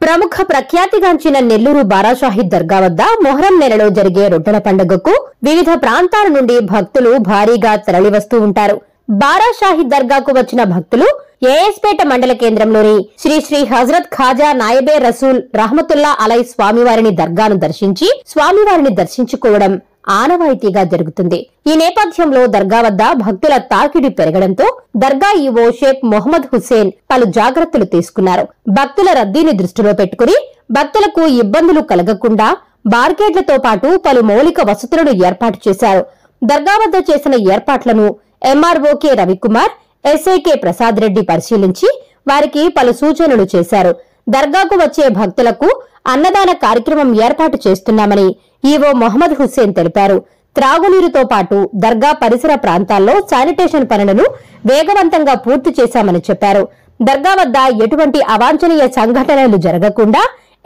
ప్రముఖ ప్రఖ్యాతిగాంచిన నెల్లూరు బారాషాహి దర్గా వద్ద మొహరం నెలలో జరిగే రొట్టెల పండుగకు వివిధ ప్రాంతాల నుండి భక్తులు భారీగా తరలివస్తూ ఉంటారు. బారాషాహి దర్గాకు వచ్చిన భక్తులు ఏఎస్పేట మండల కేంద్రంలోని శ్రీ శ్రీ హజరత్ ఖాజా నాయబే రసూల్ రహమతుల్లా అలై స్వామివారిని దర్గాను దర్శించి స్వామివారిని దర్శించుకోవడం ఆనవాయితీగా జరుగుతుంది. ఈ నేపథ్యంలో దర్గా వద్ద భక్తుల తాకిడి పెరగడంతో దర్గా ఈవో షేక్ మొహమ్మద్ హుస్సేన్ పలు జాగ్రత్తలు తీసుకున్నారు. భక్తుల రద్దీని దృష్టిలో పెట్టుకుని భక్తులకు ఇబ్బందులు కలగకుండా బార్గేట్లతో పాటు పలు మౌలిక వసతులను ఏర్పాటు చేశారు. దర్గా వద్ద చేసిన ఏర్పాట్లను ఎంఆర్ఓకే రవికుమార్, ఎస్ఐకే ప్రసాద్ రెడ్డి పరిశీలించి వారికి పలు సూచనలు చేశారు. దర్గాకు వచ్చే భక్తులకు అన్నదాన కార్యక్రమం ఏర్పాటు చేస్తున్నామని ఈవో మొహమ్మద్ హుస్సేన్ తెలిపారు. త్రాగునీరుతో పాటు దర్గా పరిసర ప్రాంతాల్లో శానిటేషన్ పనులను వేగవంతంగా పూర్తి చేశామని చెప్పారు. దర్గా వద్ద ఎటువంటి అవాంఛనీయ సంఘటనలు జరగకుండా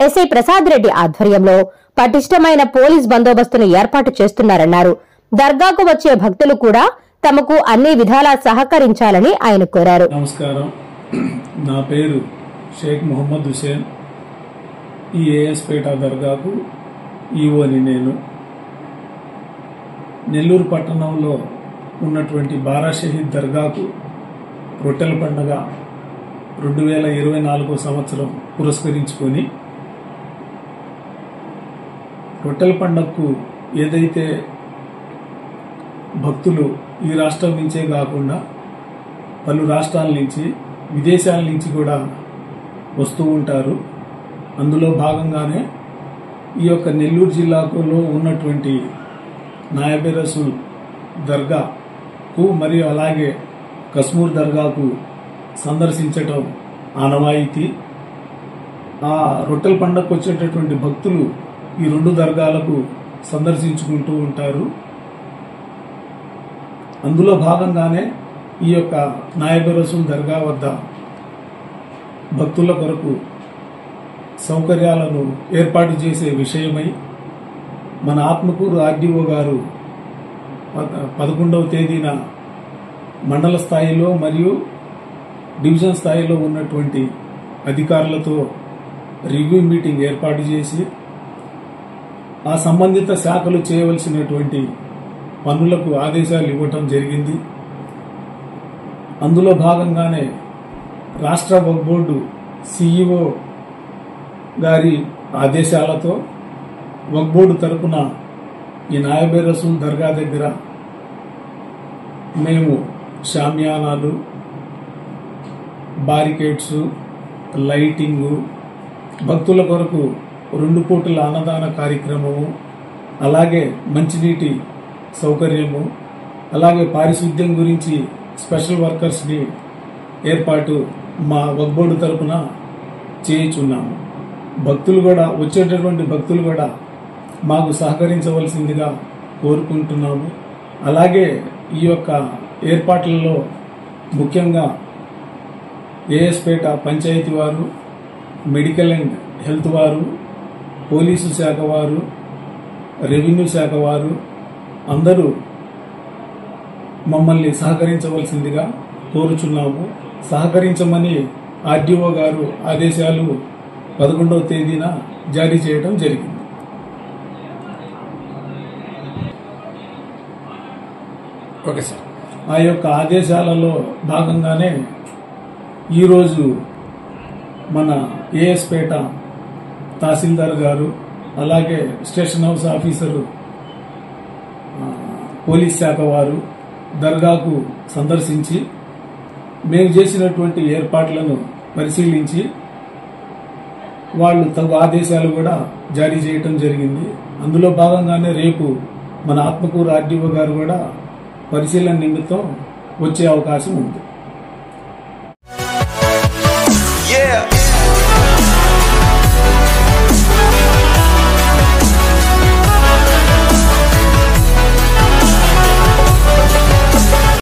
ఎస్ఐ ప్రసాద్ రెడ్డి ఆధ్వర్యంలో పటిష్టమైన పోలీస్ బందోబస్తును ఏర్పాటు చేస్తున్నారన్నారు. దర్గాకు వచ్చే భక్తులు కూడా తమకు అన్ని విధాలా సహకరించాలని ఆయన కోరారు. నమస్కారం, నా పేరు షేక్ మొహమ్మద్ హుస్సేన్. ఈ ఏఎస్పేట దర్గాకు ఈవోని నేను. నెల్లూరు పట్టణంలో ఉన్నటువంటి బారాషాహి దర్గాకు రొట్టెల పండుగ 2024 సంవత్సరం పురస్కరించుకొని రొట్టెల పండుగకు ఏదైతే భక్తులు ఈ రాష్ట్రం నుంచే కాకుండా పలు రాష్ట్రాల నుంచి, విదేశాల నుంచి కూడా వస్తూ ఉంటారు. అందులో భాగంగానే ఈ యొక్క నెల్లూరు జిల్లాలో ఉన్నటువంటి నాయబే రసూల్ దర్గాకు మరియు అలాగే కస్మూర్ దర్గాకు సందర్శించటం ఆనవాయితీ. ఆ రొట్టెల పండుగకు వచ్చేటటువంటి భక్తులు ఈ రెండు దర్గాలకు సందర్శించుకుంటూ ఉంటారు. అందులో భాగంగానే ఈ యొక్క నాయబే రసూల్ దర్గా వద్ద భక్తుల కొరకు సౌకర్యాలను ఏర్పాటు చేసే విషయమై మన ఆత్మకూరు ఆర్డీఓ గారు 11వ తేదీన మండల స్థాయిలో మరియు డివిజన్ స్థాయిలో ఉన్నటువంటి అధికారులతో రివ్యూ మీటింగ్ ఏర్పాటు చేసి ఆ సంబంధిత శాఖలు చేయవలసినటువంటి పనులకు ఆదేశాలు ఇవ్వటం జరిగింది. అందులో భాగంగానే రాష్ట్ర వక్ఫ్ బోర్డు సిఇఓ గారి ఆదేశాలతో వక్ఫ్ బోర్డు తరపున ఈ నాయబే రసూల్ దర్గా దగ్గర మేము షామియానాలు, బారికేడ్స్, లైటింగు, భక్తుల కొరకు 2 పూటల అన్నదాన కార్యక్రమము, అలాగే మంచినీటి సౌకర్యము, అలాగే పారిశుద్ధ్యం గురించి స్పెషల్ వర్కర్స్ని ఏర్పాటు మా వక్ఫ్ బోర్డు తరపున చేయించున్నాము. భక్తులు కూడా, వచ్చేటటువంటి భక్తులు కూడా మాకు సహకరించవలసిందిగా కోరుకుంటున్నాము. అలాగే ఈ యొక్క ఏర్పాట్లలో ముఖ్యంగా ఏఎస్పేట పంచాయతీ వారు, మెడికల్ అండ్ హెల్త్ వారు, పోలీసు శాఖ వారు, రెవెన్యూ శాఖ వారు అందరూ మమ్మల్ని సహకరించవలసిందిగా కోరుచున్నాము. సహకరించమని ఆర్డీఓ గారు ఆదేశాలు 11వ తేదీన జారీ చేయడం జరిగింది. Okay sir. ఆ యొక్క ఆదేశాలలో భాగంగానే ఈరోజు మన ఏఎస్పేట తహసీల్దార్ గారు, అలాగే స్టేషన్ హౌస్ ఆఫీసరు, పోలీస్ శాఖ వారు దర్గాకు సందర్శించి మేము చేసినటువంటి ఏర్పాట్లను పరిశీలించి వాళ్ళు తగు ఆదేశాలు కూడా జారీ చేయటం జరిగింది. అందులో భాగంగానే రేపు మన ఆత్మకూరు ఆర్డీఓ గారు కూడా పరిశీలన నిమిత్తం వచ్చే అవకాశం ఉంది.